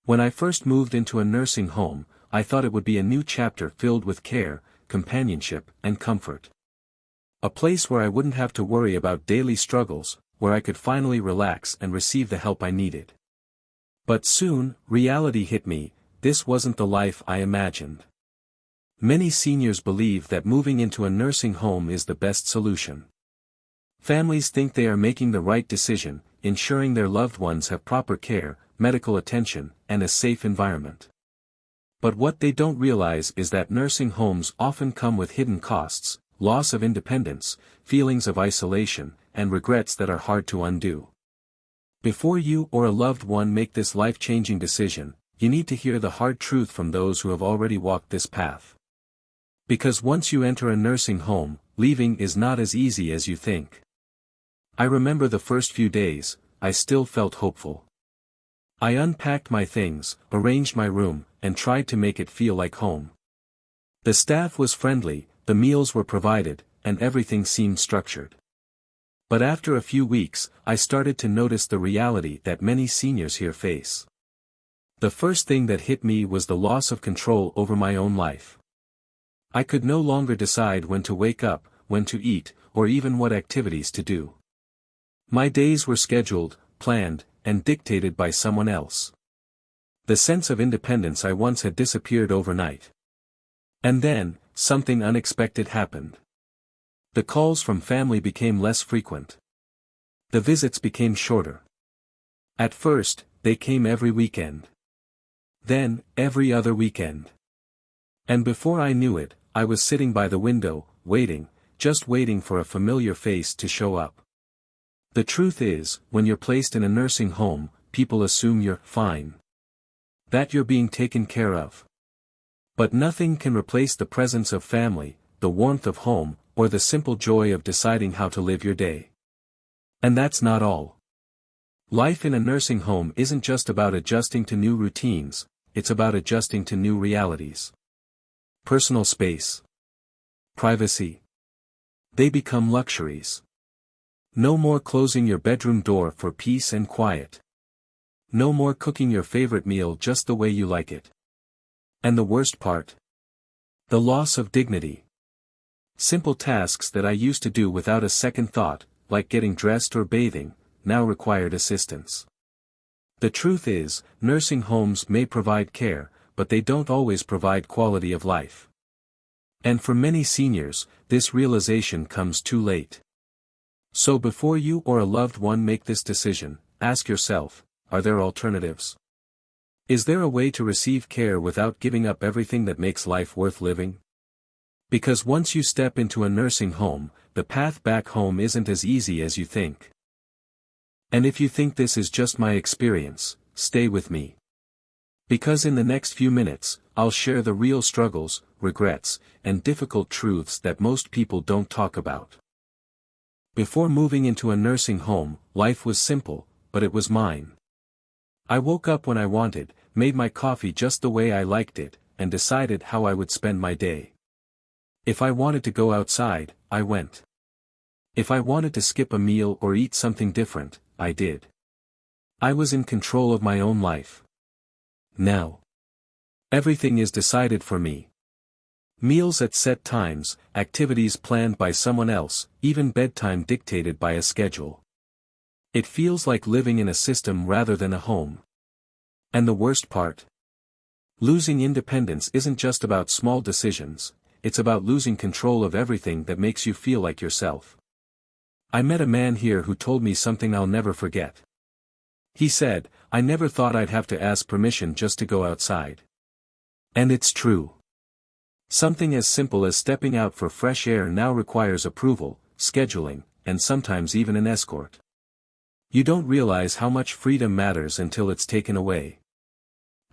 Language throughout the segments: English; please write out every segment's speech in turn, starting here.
When I first moved into a nursing home, I thought it would be a new chapter filled with care, companionship, and comfort. A place where I wouldn't have to worry about daily struggles, where I could finally relax and receive the help I needed. But soon, reality hit me. This wasn't the life I imagined. Many seniors believe that moving into a nursing home is the best solution. Families think they are making the right decision, ensuring their loved ones have proper care, medical attention, and a safe environment. But what they don't realize is that nursing homes often come with hidden costs, loss of independence, feelings of isolation, and regrets that are hard to undo. Before you or a loved one make this life-changing decision, you need to hear the hard truth from those who have already walked this path. Because once you enter a nursing home, leaving is not as easy as you think. I remember the first few days, I still felt hopeful. I unpacked my things, arranged my room, and tried to make it feel like home. The staff was friendly, the meals were provided, and everything seemed structured. But after a few weeks, I started to notice the reality that many seniors here face. The first thing that hit me was the loss of control over my own life. I could no longer decide when to wake up, when to eat, or even what activities to do. My days were scheduled, planned, and dictated by someone else. The sense of independence I once had disappeared overnight. And then, something unexpected happened. The calls from family became less frequent. The visits became shorter. At first, they came every weekend. Then, every other weekend. And before I knew it, I was sitting by the window, waiting, just waiting for a familiar face to show up. The truth is, when you're placed in a nursing home, people assume you're fine. That you're being taken care of. But nothing can replace the presence of family, the warmth of home, or the simple joy of deciding how to live your day. And that's not all. Life in a nursing home isn't just about adjusting to new routines, it's about adjusting to new realities. Personal space. Privacy. They become luxuries. No more closing your bedroom door for peace and quiet. No more cooking your favorite meal just the way you like it. And the worst part? The loss of dignity. Simple tasks that I used to do without a second thought, like getting dressed or bathing, now required assistance. The truth is, nursing homes may provide care, but they don't always provide quality of life. And for many seniors, this realization comes too late. So before you or a loved one make this decision, ask yourself, are there alternatives? Is there a way to receive care without giving up everything that makes life worth living? Because once you step into a nursing home, the path back home isn't as easy as you think. And if you think this is just my experience, stay with me. Because in the next few minutes, I'll share the real struggles, regrets, and difficult truths that most people don't talk about. Before moving into a nursing home, life was simple, but it was mine. I woke up when I wanted, made my coffee just the way I liked it, and decided how I would spend my day. If I wanted to go outside, I went. If I wanted to skip a meal or eat something different, I did. I was in control of my own life. Now, everything is decided for me. Meals at set times, activities planned by someone else, even bedtime dictated by a schedule. It feels like living in a system rather than a home. And the worst part? Losing independence isn't just about small decisions, it's about losing control of everything that makes you feel like yourself. I met a man here who told me something I'll never forget. He said, I never thought I'd have to ask permission just to go outside. And it's true. Something as simple as stepping out for fresh air now requires approval, scheduling, and sometimes even an escort. You don't realize how much freedom matters until it's taken away.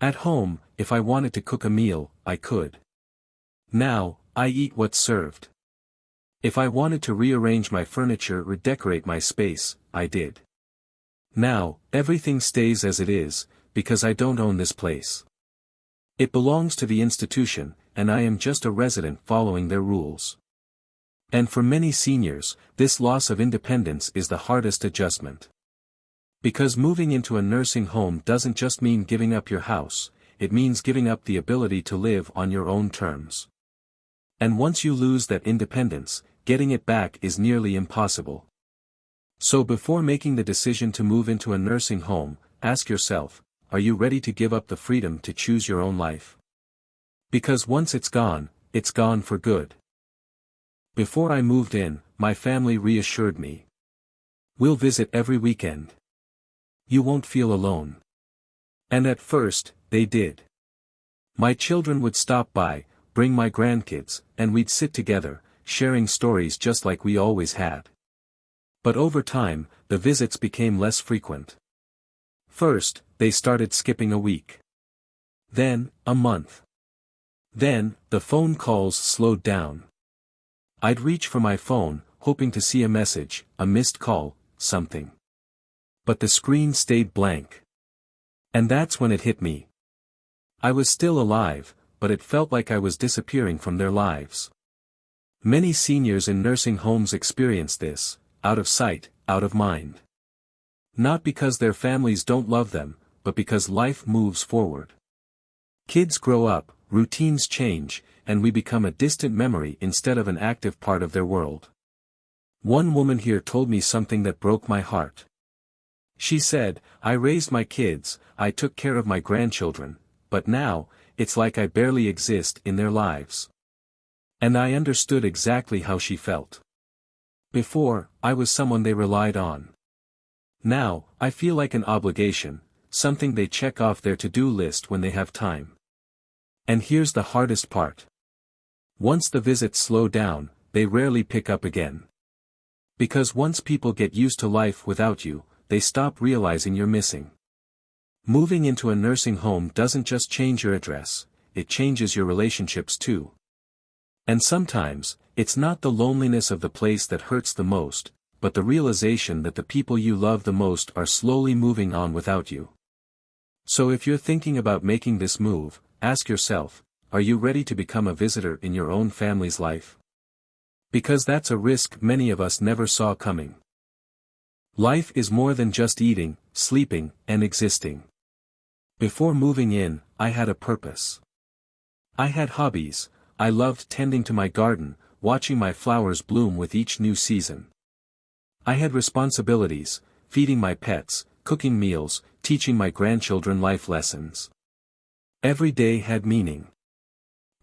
At home, if I wanted to cook a meal, I could. Now, I eat what's served. If I wanted to rearrange my furniture or decorate my space, I did. Now, everything stays as it is, because I don't own this place. It belongs to the institution, and I am just a resident following their rules. And for many seniors, this loss of independence is the hardest adjustment. Because moving into a nursing home doesn't just mean giving up your house, it means giving up the ability to live on your own terms. And once you lose that independence, getting it back is nearly impossible. So before making the decision to move into a nursing home, ask yourself, are you ready to give up the freedom to choose your own life? Because once it's gone for good. Before I moved in, my family reassured me. We'll visit every weekend. You won't feel alone. And at first, they did. My children would stop by, bring my grandkids, and we'd sit together, sharing stories just like we always had. But over time, the visits became less frequent. First, they started skipping a week. Then, a month. Then, the phone calls slowed down. I'd reach for my phone, hoping to see a message, a missed call, something. But the screen stayed blank. And that's when it hit me. I was still alive, but it felt like I was disappearing from their lives. Many seniors in nursing homes experience this, out of sight, out of mind. Not because their families don't love them, but because life moves forward. Kids grow up, routines change, and we become a distant memory instead of an active part of their world. One woman here told me something that broke my heart. She said, I raised my kids, I took care of my grandchildren, but now, it's like I barely exist in their lives. And I understood exactly how she felt. Before, I was someone they relied on. Now, I feel like an obligation, something they check off their to-do list when they have time. And here's the hardest part. Once the visits slow down, they rarely pick up again. Because once people get used to life without you, they stop realizing you're missing. Moving into a nursing home doesn't just change your address, it changes your relationships too. And sometimes, it's not the loneliness of the place that hurts the most, but the realization that the people you love the most are slowly moving on without you. So if you're thinking about making this move, ask yourself, are you ready to become a visitor in your own family's life? Because that's a risk many of us never saw coming. Life is more than just eating, sleeping, and existing. Before moving in, I had a purpose. I had hobbies, I loved tending to my garden, watching my flowers bloom with each new season. I had responsibilities, feeding my pets, cooking meals, teaching my grandchildren life lessons. Every day had meaning.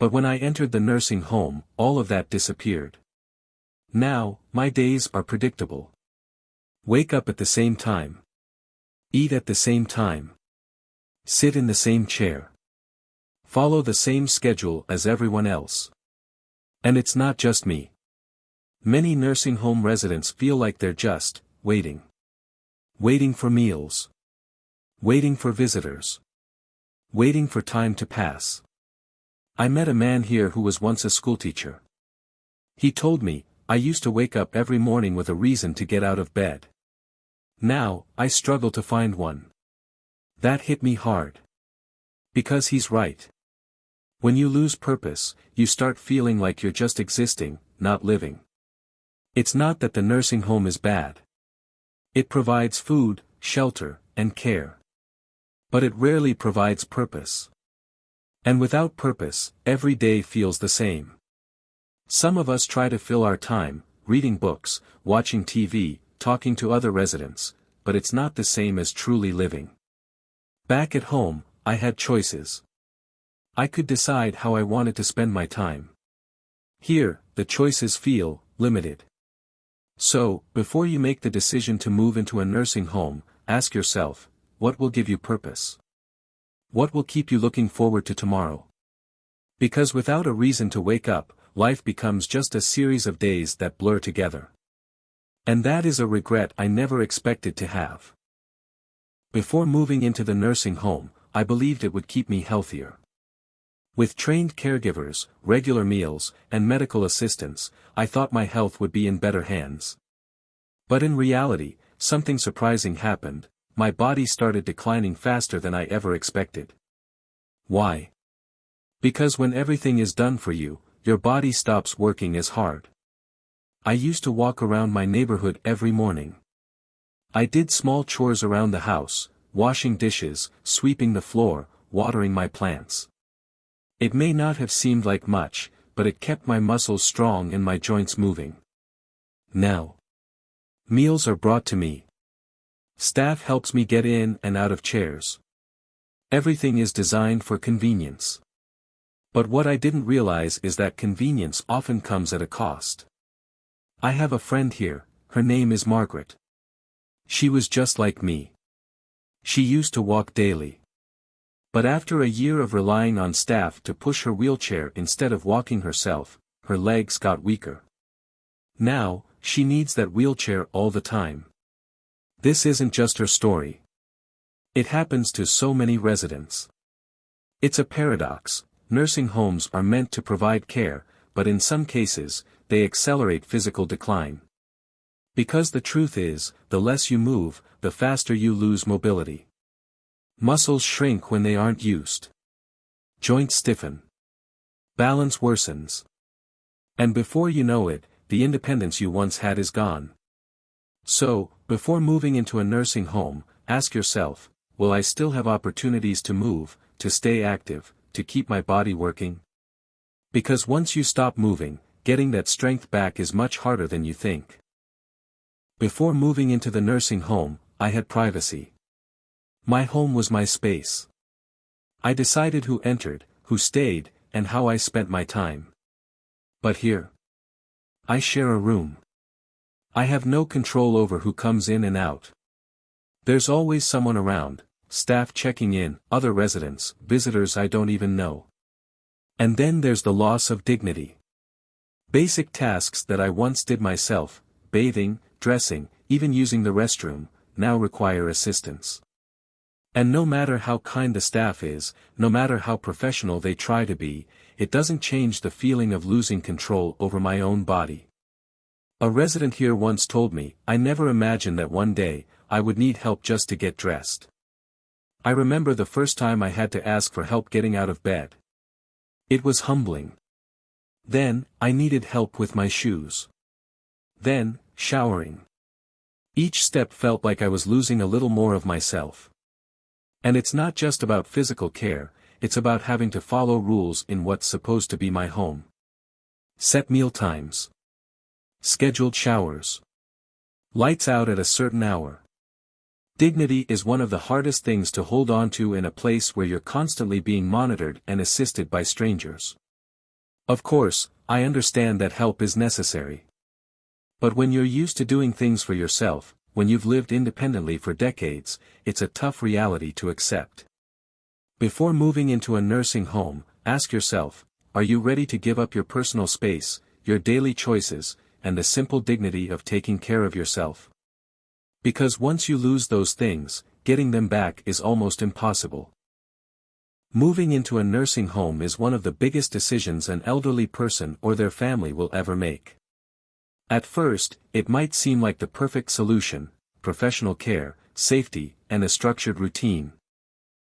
But when I entered the nursing home, all of that disappeared. Now, my days are predictable. Wake up at the same time. Eat at the same time. Sit in the same chair. Follow the same schedule as everyone else. And it's not just me. Many nursing home residents feel like they're just waiting. Waiting for meals. Waiting for visitors. Waiting for time to pass. I met a man here who was once a schoolteacher. He told me, I used to wake up every morning with a reason to get out of bed. Now, I struggle to find one. That hit me hard. Because he's right. When you lose purpose, you start feeling like you're just existing, not living. It's not that the nursing home is bad. It provides food, shelter, and care. But it rarely provides purpose. And without purpose, every day feels the same. Some of us try to fill our time, reading books, watching TV, talking to other residents, but it's not the same as truly living. Back at home, I had choices. I could decide how I wanted to spend my time. Here, the choices feel limited. So, before you make the decision to move into a nursing home, ask yourself, what will give you purpose? What will keep you looking forward to tomorrow? Because without a reason to wake up, life becomes just a series of days that blur together. And that is a regret I never expected to have. Before moving into the nursing home, I believed it would keep me healthier. With trained caregivers, regular meals, and medical assistance, I thought my health would be in better hands. But in reality, something surprising happened. My body started declining faster than I ever expected. Why? Because when everything is done for you, your body stops working as hard. I used to walk around my neighborhood every morning. I did small chores around the house, washing dishes, sweeping the floor, watering my plants. It may not have seemed like much, but it kept my muscles strong and my joints moving. Now, meals are brought to me. Staff helps me get in and out of chairs. Everything is designed for convenience. But what I didn't realize is that convenience often comes at a cost. I have a friend here, her name is Margaret. She was just like me. She used to walk daily. But after a year of relying on staff to push her wheelchair instead of walking herself, her legs got weaker. Now, she needs that wheelchair all the time. This isn't just her story. It happens to so many residents. It's a paradox. Nursing homes are meant to provide care, but in some cases, they accelerate physical decline. Because the truth is, the less you move, the faster you lose mobility. Muscles shrink when they aren't used. Joints stiffen. Balance worsens. And before you know it, the independence you once had is gone. So, before moving into a nursing home, ask yourself, will I still have opportunities to move, to stay active, to keep my body working? Because once you stop moving, getting that strength back is much harder than you think. Before moving into the nursing home, I had privacy. My home was my space. I decided who entered, who stayed, and how I spent my time. But here, I share a room. I have no control over who comes in and out. There's always someone around, staff checking in, other residents, visitors I don't even know. And then there's the loss of dignity. Basic tasks that I once did myself, bathing, dressing, even using the restroom, now require assistance. And no matter how kind the staff is, no matter how professional they try to be, it doesn't change the feeling of losing control over my own body. A resident here once told me, I never imagined that one day, I would need help just to get dressed. I remember the first time I had to ask for help getting out of bed. It was humbling. Then, I needed help with my shoes. Then, showering. Each step felt like I was losing a little more of myself. And it's not just about physical care, it's about having to follow rules in what's supposed to be my home. Set meal times. Scheduled showers. Lights out at a certain hour. Dignity is one of the hardest things to hold on to in a place where you're constantly being monitored and assisted by strangers. Of course, I understand that help is necessary. But when you're used to doing things for yourself, when you've lived independently for decades, it's a tough reality to accept. Before moving into a nursing home, ask yourself, are you ready to give up your personal space, your daily choices, and the simple dignity of taking care of yourself? Because once you lose those things, getting them back is almost impossible. Moving into a nursing home is one of the biggest decisions an elderly person or their family will ever make. At first, it might seem like the perfect solution, professional care, safety, and a structured routine.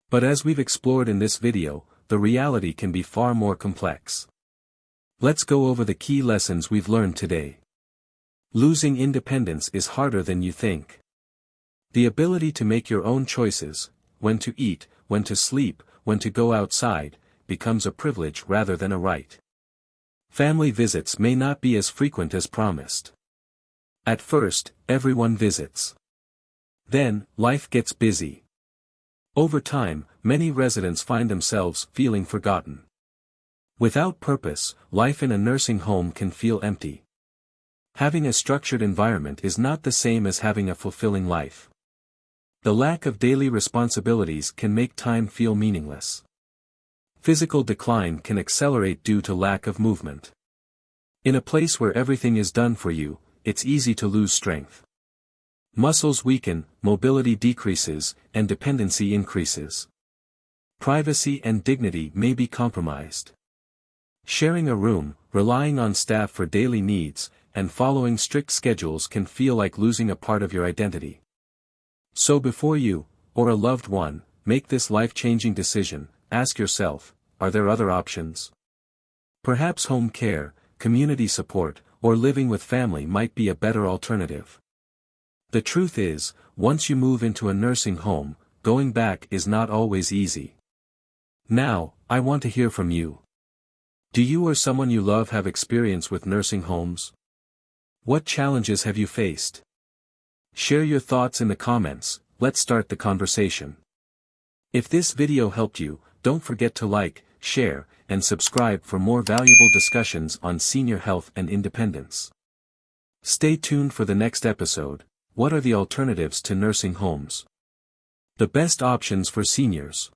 But as we've explored in this video, the reality can be far more complex. Let's go over the key lessons we've learned today. Losing independence is harder than you think. The ability to make your own choices, when to eat, when to sleep, when to go outside, becomes a privilege rather than a right. Family visits may not be as frequent as promised. At first, everyone visits. Then, life gets busy. Over time, many residents find themselves feeling forgotten. Without purpose, life in a nursing home can feel empty. Having a structured environment is not the same as having a fulfilling life. The lack of daily responsibilities can make time feel meaningless. Physical decline can accelerate due to lack of movement. In a place where everything is done for you, it's easy to lose strength. Muscles weaken, mobility decreases, and dependency increases. Privacy and dignity may be compromised. Sharing a room, relying on staff for daily needs, and following strict schedules can feel like losing a part of your identity. So before you, or a loved one, make this life-changing decision, ask yourself, are there other options? Perhaps home care, community support, or living with family might be a better alternative. The truth is, once you move into a nursing home, going back is not always easy. Now, I want to hear from you. Do you or someone you love have experience with nursing homes? What challenges have you faced? Share your thoughts in the comments. Let's start the conversation. If this video helped you, don't forget to like, share, and subscribe for more valuable discussions on senior health and independence. Stay tuned for the next episode. What are the alternatives to nursing homes? The best options for seniors.